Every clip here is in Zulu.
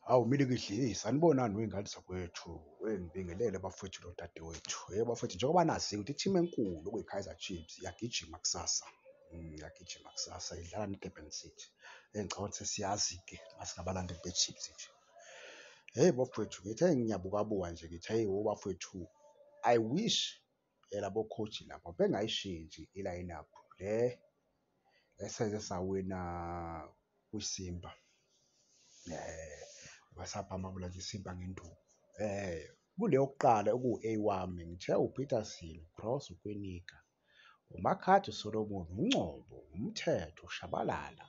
Hawu Milikidlisi, sanibonani wey'ngane zakwethu, ngibingelele bafowethu nodadewethu. Bafowethu, njengoba nazi ukuthi i-team enkulu okuyi-Kaizer Chiefs iyagijima kusasa. Iyagijima kusasa idlala ne-Durban City. Ngicabanga ukuthi sesiyazi-ke masingabalandeli be-Chiefs nje. Bafowethu, ngithe ngiyabukabuka nje ngithi hheyi bafowethu, I wish labo coach labo bengayishintshi i-line-up le eseze sawina kwiSimba. Wasaphamabula nje iSimba ngenduku. Kule yokuqala okuwu-A wami ngithe uPeterson, uCross, uKwinika, uMakhado, uSolomon, uNgcobo, uMthetho, uShabalala,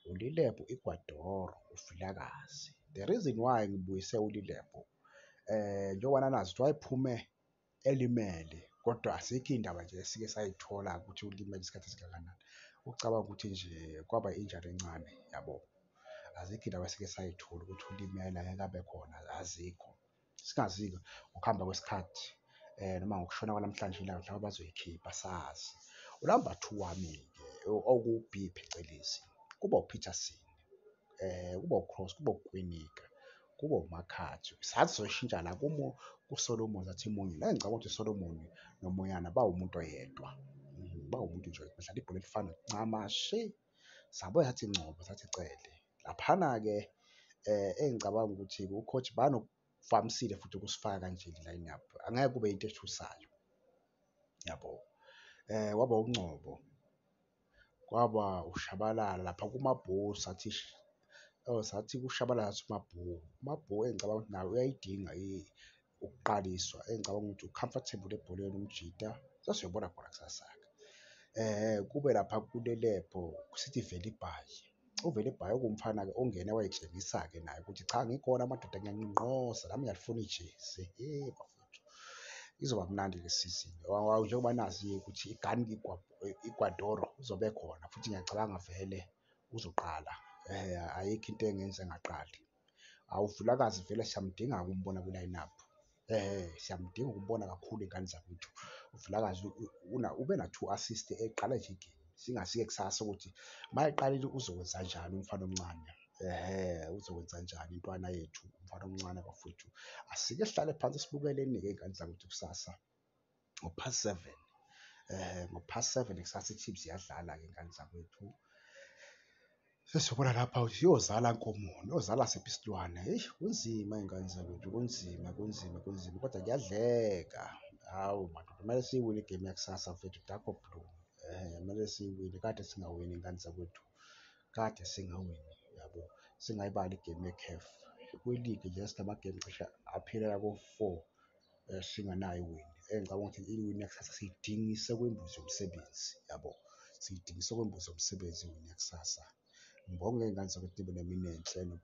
uLilebo, uGwadoro, uVilakazi. The reason why ngibuyise uLilebo njengoba nazi ukuthi wayephume elimele kodwa asikho iy'ndaba nje esike sayithola ukuthi ulimele isikhathi esingakanani. Ucabanga ukuthi nje kwaba injury encane yabo. Azikho iy'ndaba esike sayithola ukuthi ulimele angeke abe khona, azikho. Singazi-ke ngokuhamba kwesikhathi noma ngokushona kwanamhlanje ilanga mhlawumbe bazoyikhipha asazi. Unamba 2 wami-ke okuwu-B phecelezi kuba uPeterson, kuba uCross, kuba uKwinika, kuba uMakhado. Sathi soyishintsha la kuSolomon sathi Munywa, la engicabanga ukuthi uSolomon noMoyana bawumuntu oyedwa. Bawumuntu nje badlala ibhola elifanayo ncamashi. Sabuya sathi Ngcobo, sathi Cele. Laphana-ke engicabanga ukuthi u-coach banokuvamisile futhi ukusifaka kanje i-line-up. Angeke kube into ethusayo, yabo. Kwaba uNgcobo, kwaba uShabalala lapha kuMabhulu sathi kuShabalala sathi uMabhulu. uMabhulu engicabanga ukuthi naye uyayidinga ukuqaliswa, engicabanga ukuthi u-comfortable ebholeni umjida, sesiyobona khona kusasa-ke. Kube lapha kuLelebo sithi Velibhayi. UVelibhayi okuwumfana-ke ongene wayitshengisa-ke naye ukuthi cha ngikhona madoda ngiyaninqoza nami ngiyalifuna ijezi. Bafowethu, izoba mnandi le sizini njengoba nazi-ke ukuthi iGwadoro uzobe ekhona futhi ngiyacabanga vele uzoqala. Ayikho into engenza engaqali. UVilakazi vele siyamdinga ukumbona kwi-line-up. Siyamdinga ukumbona kakhulu iy'ngane zakwethu. UVilakazi ube na 2 assist eqala nje igemu. Singazi-ke kusasa ukuthi mayeqalile uzokwenza njani umfana omncane. Uzokwenza njani intwana yethu umfana omncane bafowethu. Asike sihlale phansi sibukeleni-ke iy'ngane zakwethu kusasa ngo-7:30. Ngo-7:30 kusasa i-Chiefs iyadlala-ke iy'ngane zakwethu. Sesiyobona lapha ukuthi iyozala nkomono, iyozala siphi isilwane. Kunzima iy'ngane zakwethu, kunzima kodwa kuyadleka. Hawu madoda, kumele siyiwine igemu yakusasa mfethu, Darko Blue. Kumele siyiwine, kade singawini iy'ngane zakwethu, kade singawini yabo. Singayibali igemu ye-CAF kwi-league nje sinamagemu cishe aphelela ko-4 singenayo iwini. Engicabanga ukuthi iwini yakusasa siyidingise kwembuzi yomsebenzi, yabo. Siyidingise kwembuzi yomsebenzi iwini yakusasa. Ngibonge iy'ngane zakwethu nibe nemini enhle.